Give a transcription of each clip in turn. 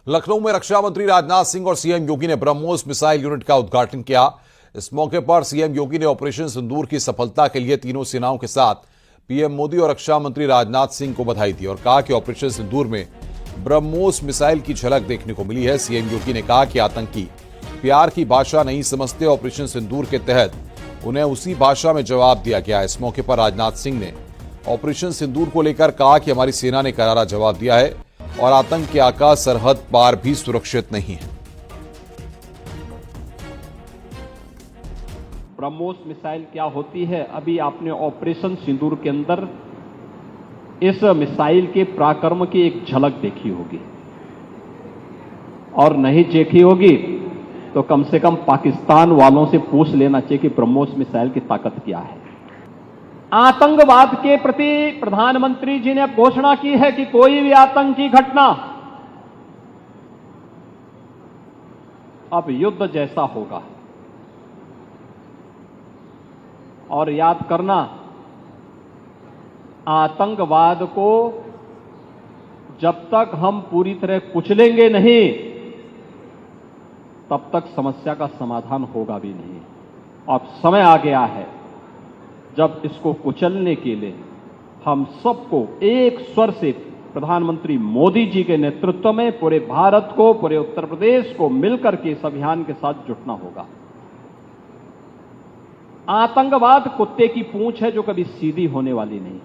लखनऊ में रक्षा मंत्री राजनाथ सिंह और सीएम योगी ने ब्रह्मोस मिसाइल यूनिट का उद्घाटन किया। इस मौके पर सीएम योगी ने ऑपरेशन सिंदूर की सफलता के लिए तीनों सेनाओं के साथ पीएम मोदी और रक्षा मंत्री राजनाथ सिंह को बधाई दी और कहा कि ऑपरेशन सिंदूर में ब्रह्मोस मिसाइल की झलक देखने को मिली है। सीएम योगी ने कहा कि आतंकी प्यार की भाषा नहीं समझते, ऑपरेशन सिंदूर के तहत उन्हें उसी भाषा में जवाब दिया गया। इस मौके पर राजनाथ सिंह ने ऑपरेशन सिंदूर को लेकर कहा कि हमारी सेना ने करारा जवाब दिया है और आतंक के आकाश सरहद पार भी सुरक्षित नहीं है। ब्रह्मोस मिसाइल क्या होती है, अभी आपने ऑपरेशन सिंदूर के अंदर इस मिसाइल के पराक्रम की एक झलक देखी होगी, और नहीं देखी होगी तो कम से कम पाकिस्तान वालों से पूछ लेना चाहिए कि ब्रह्मोस मिसाइल की ताकत क्या है। आतंकवाद के प्रति प्रधानमंत्री जी ने घोषणा की है कि कोई भी आतंकी घटना अब युद्ध जैसा होगा। और याद करना, आतंकवाद को जब तक हम पूरी तरह कुचलेंगे नहीं तब तक समस्या का समाधान होगा भी नहीं। अब समय आ गया है जब इसको कुचलने के लिए हम सबको एक स्वर से प्रधानमंत्री मोदी जी के नेतृत्व में पूरे भारत को, पूरे उत्तर प्रदेश को मिलकर के इस अभियान के साथ जुटना होगा। आतंकवाद कुत्ते की पूंछ है जो कभी सीधी होने वाली नहीं।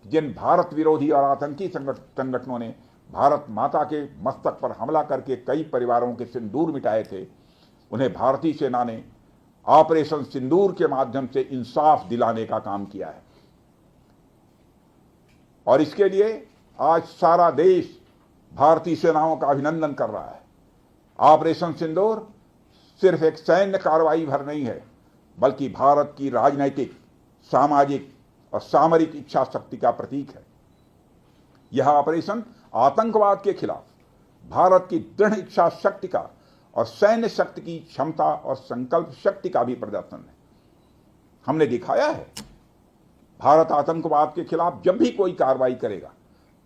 जिन भारत विरोधी और आतंकी संगठनों ने भारत माता के मस्तक पर हमला करके कई परिवारों के सिंदूर मिटाए थे, उन्हें भारतीय सेना ने ऑपरेशन सिंदूर के माध्यम से इंसाफ दिलाने का काम किया है। और इसके लिए आज सारा देश भारतीय सेनाओं का अभिनंदन कर रहा है। ऑपरेशन सिंदूर सिर्फ एक सैन्य कार्रवाई भर नहीं है, बल्कि भारत की राजनैतिक, सामाजिक और सामरिक इच्छा शक्ति का प्रतीक है। यह ऑपरेशन आतंकवाद के खिलाफ भारत की दृढ़ इच्छा शक्ति का और सैन्य शक्ति की क्षमता और संकल्प शक्ति का भी प्रदर्शन है। हमने दिखाया है, भारत आतंकवाद के खिलाफ जब भी कोई कार्रवाई करेगा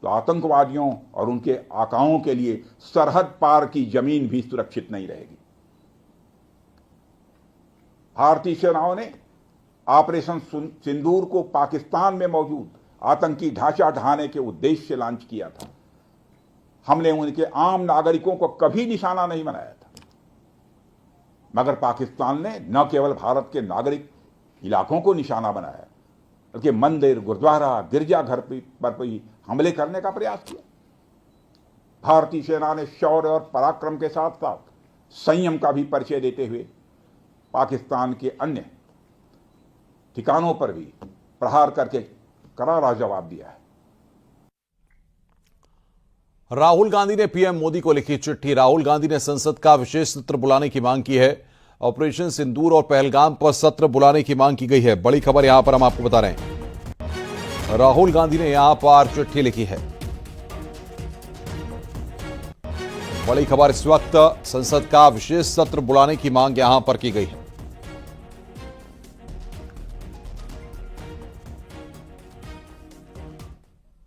तो आतंकवादियों और उनके आकाओं के लिए सरहद पार की जमीन भी सुरक्षित नहीं रहेगी। भारतीय सेनाओं ने ऑपरेशन सिंदूर को पाकिस्तान में मौजूद आतंकी ढांचा ढहाने के उद्देश्य से लॉन्च किया था। हमने उनके आम नागरिकों को कभी निशाना नहीं बनाया था, मगर पाकिस्तान ने न केवल भारत के नागरिक इलाकों को निशाना बनाया, बल्कि मंदिर, गुरुद्वारा, गिरजाघर पर भी हमले करने का प्रयास किया। भारतीय सेना ने शौर्य और पराक्रम के साथ साथ संयम का भी परिचय देते हुए पाकिस्तान के अन्य ठिकानों पर भी प्रहार करके करारा जवाब दिया है। राहुल गांधी ने पीएम मोदी को लिखी चिट्ठी। राहुल गांधी ने संसद का विशेष सत्र बुलाने की मांग की है। ऑपरेशन सिंदूर और पहलगाम पर सत्र बुलाने की मांग की गई है। बड़ी खबर यहां पर हम आपको बता रहे हैं, राहुल गांधी ने यहां पर चिट्ठी लिखी है। बड़ी खबर इस वक्त संसद का विशेष सत्र बुलाने की मांग यहां पर की गई है।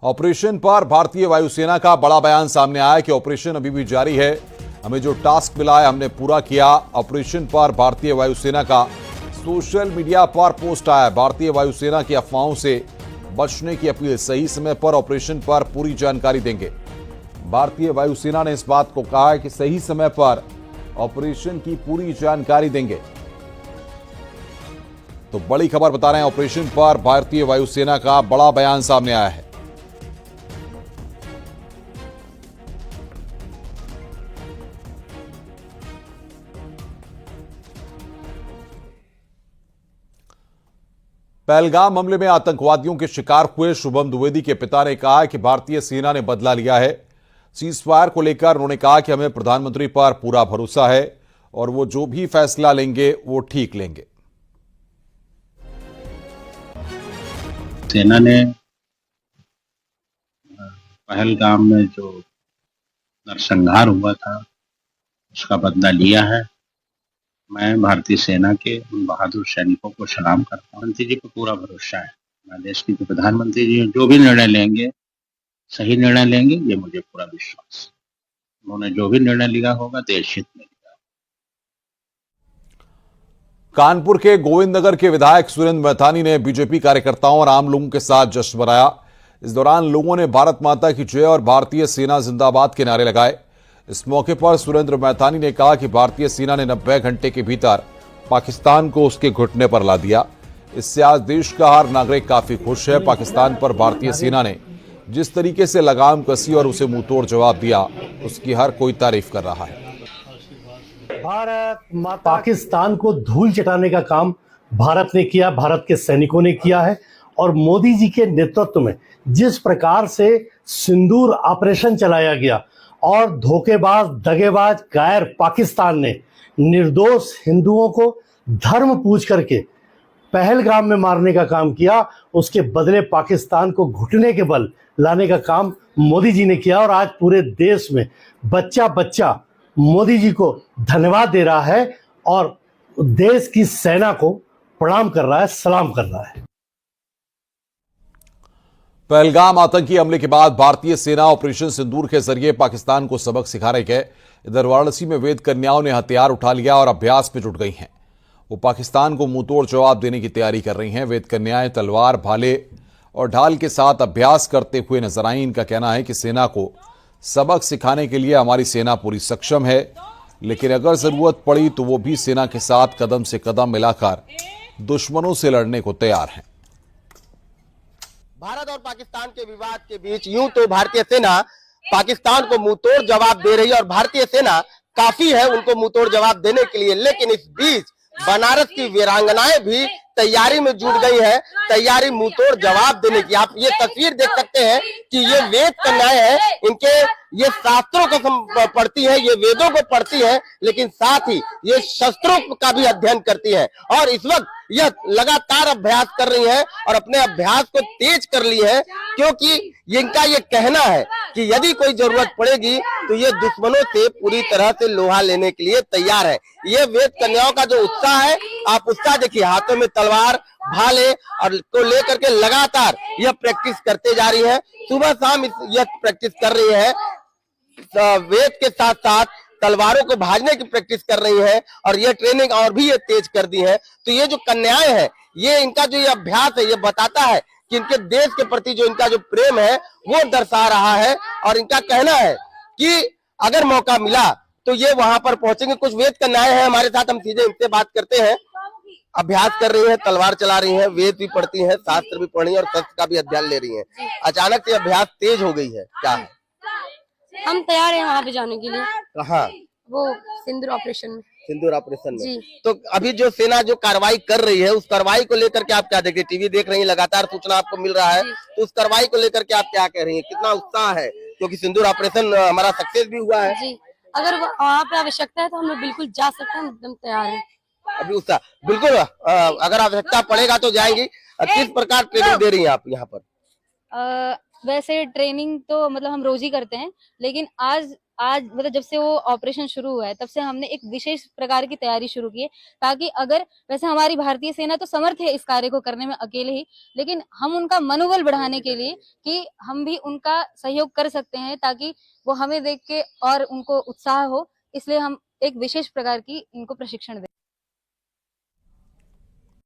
ऑपरेशन पर भारतीय वायुसेना का बड़ा बयान सामने आया कि ऑपरेशन अभी भी जारी है, हमें जो टास्क मिला है हमने पूरा किया। ऑपरेशन पर भारतीय वायुसेना का सोशल मीडिया पर पोस्ट आया। भारतीय वायुसेना की अफवाहों से बचने की अपील, सही समय पर ऑपरेशन पर पूरी जानकारी देंगे। भारतीय वायुसेना ने इस बात को कहा है कि सही समय पर ऑपरेशन की पूरी जानकारी देंगे। तो बड़ी खबर बता रहे हैं, ऑपरेशन पर भारतीय वायुसेना का बड़ा बयान सामने आया है। पहलगाम हमले में आतंकवादियों के शिकार हुए शुभम द्विवेदी के पिता ने कहा कि भारतीय सेना ने बदला लिया है। सीजफायर को लेकर उन्होंने कहा कि हमें प्रधानमंत्री पर पूरा भरोसा है और वो जो भी फैसला लेंगे वो ठीक लेंगे। सेना ने पहलगाम में जो नरसंहार हुआ था उसका बदला लिया है। मैं भारतीय सेना के उन बहादुर सैनिकों को सलाम करता हूं। प्रधानमंत्री जी को पूरा भरोसा है। मैं देश के प्रधानमंत्री जी जो भी निर्णय लेंगे सही निर्णय लेंगे, ये मुझे पूरा विश्वास है। उन्होंने जो भी निर्णय लिया होगा देश हित में लिया। कानपुर के गोविंदनगर के विधायक सुरेंद्र मैथानी ने बीजेपी कार्यकर्ताओं और आम लोगों के साथ जश्न मनाया। इस दौरान लोगों ने भारत माता की जय और भारतीय सेना जिंदाबाद के नारे लगाए। इस मौके पर सुरेंद्र मैथानी ने कहा कि भारतीय सेना ने 90 घंटे के भीतर पाकिस्तान को उसके घुटने पर ला दिया। इससे आज देश का हर नागरिक काफी खुश है। पाकिस्तान पर भारतीय सेना ने जिस तरीके से लगाम कसी और उसे मुंहतोड़ जवाब दिया, उसकी हर कोई तारीफ कर रहा है। पाकिस्तान को धूल चटाने का काम भारत ने किया, भारत के सैनिकों ने किया है। और मोदी जी के नेतृत्व में जिस प्रकार से सिंदूर ऑपरेशन चलाया गया और धोखेबाज, दगेबाज, कायर पाकिस्तान ने निर्दोष हिंदुओं को धर्म पूछ करके पहलगाम में मारने का काम किया, उसके बदले पाकिस्तान को घुटने के बल लाने का काम मोदी जी ने किया। और आज पूरे देश में बच्चा बच्चा मोदी जी को धन्यवाद दे रहा है और देश की सेना को प्रणाम कर रहा है, सलाम कर रहा है। पहलगाम आतंकी हमले के बाद भारतीय सेना ऑपरेशन सिंदूर के जरिए पाकिस्तान को सबक सिखा रही है। इधर वाराणसी में वेद कन्याओं ने हथियार उठा लिया और अभ्यास में जुट गई हैं। वो पाकिस्तान को मुंहतोड़ जवाब देने की तैयारी कर रही हैं। वेद कन्याएं तलवार, भाले और ढाल के साथ अभ्यास करते हुए नजर आई। इनका कहना है कि सेना को सबक सिखाने के लिए हमारी सेना पूरी सक्षम है, लेकिन अगर जरूरत पड़ी तो वो भी सेना के साथ कदम से कदम मिलाकर दुश्मनों से लड़ने को तैयार हैं। भारत और पाकिस्तान के विवाद के बीच यूं तो भारतीय सेना पाकिस्तान को मुंहतोड़ जवाब दे रही है और भारतीय सेना काफी है उनको मुंहतोड़ जवाब देने के लिए, लेकिन इस बीच बनारस की वीरांगनाएं भी तैयारी में जुट गई है, तैयारी मुंहतोड़ जवाब देने की। आप ये तस्वीर देख सकते हैं कि ये वेद कन्याएं हैं, इनके ये शास्त्रों को पढ़ती है, ये वेदों को पढ़ती है, लेकिन साथ ही ये शस्त्रों का भी अध्ययन करती है और इस वक्त यह लगातार अभ्यास कर रही है और अपने अभ्यास को तेज कर ली है, क्योंकि इनका ये कहना है कि यदि कोई जरूरत पड़ेगी तो ये दुश्मनों से पूरी तरह से लोहा लेने के लिए तैयार है। ये वेद कन्याओं का जो उत्साह है, आप उत्साह देखिए, हाथों में तलवार, भाले और को लेकर के लगातार यह प्रैक्टिस करते जा रही है। सुबह शाम यह प्रैक्टिस कर रही है, वेद के साथ साथ तलवारों को भाजने की प्रैक्टिस कर रही है और ये ट्रेनिंग और भी ये तेज कर दी है। तो ये जो कन्याएं हैं, ये इनका जो ये अभ्यास है, ये बताता है कि इनके देश के प्रति जो इनका जो प्रेम है वो दर्शा रहा है और इनका कहना है कि अगर मौका मिला तो ये वहां पर पहुंचेंगे। कुछ वेद कन्याएं हैं हमारे साथ, हम सीधे इनसे बात करते हैं। अभ्यास कर रही है, तलवार चला रही है, वेद भी पढ़ती है, शास्त्र भी पढ़ी है और शस्त्र का भी अध्ययन ले रही है। अचानक से अभ्यास तेज हो गई है, क्या है? हम तैयार हैं वहाँ पे जाने के लिए। कहाँ? वो सिंदूर ऑपरेशन में। सिंदूर ऑपरेशन में जी। तो अभी जो सेना जो कार्रवाई कर रही है, उस कार्रवाई को लेकर के आप क्या देख रही है? टीवी देख रही है, लगातार सूचना आपको मिल रहा है, तो उस कार्रवाई को लेकर के आप क्या कह रही है? कितना उत्साह है, क्योंकि सिंदूर ऑपरेशन हमारा सक्सेस भी हुआ है। जी, अगर वहाँ पे आवश्यकता है तो हम लोग बिल्कुल जा सकते हैं, एकदम तैयार हैं। अभी उत्साह बिल्कुल, अगर आवश्यकता पड़ेगा तो जाएंगी। किस प्रकार ट्रेनिंग दे रही है आप यहाँ पर? वैसे ट्रेनिंग तो मतलब हम रोज ही करते हैं, लेकिन आज मतलब जब से वो ऑपरेशन शुरू हुआ है तब से हमने एक विशेष प्रकार की तैयारी शुरू की है, ताकि अगर वैसे हमारी भारतीय सेना तो समर्थ है इस कार्य को करने में अकेले ही, लेकिन हम उनका मनोबल बढ़ाने के लिए कि हम भी उनका सहयोग कर सकते हैं, ताकि वो हमें देख के और उनको उत्साह हो, इसलिए हम एक विशेष प्रकार की इनको प्रशिक्षण दें।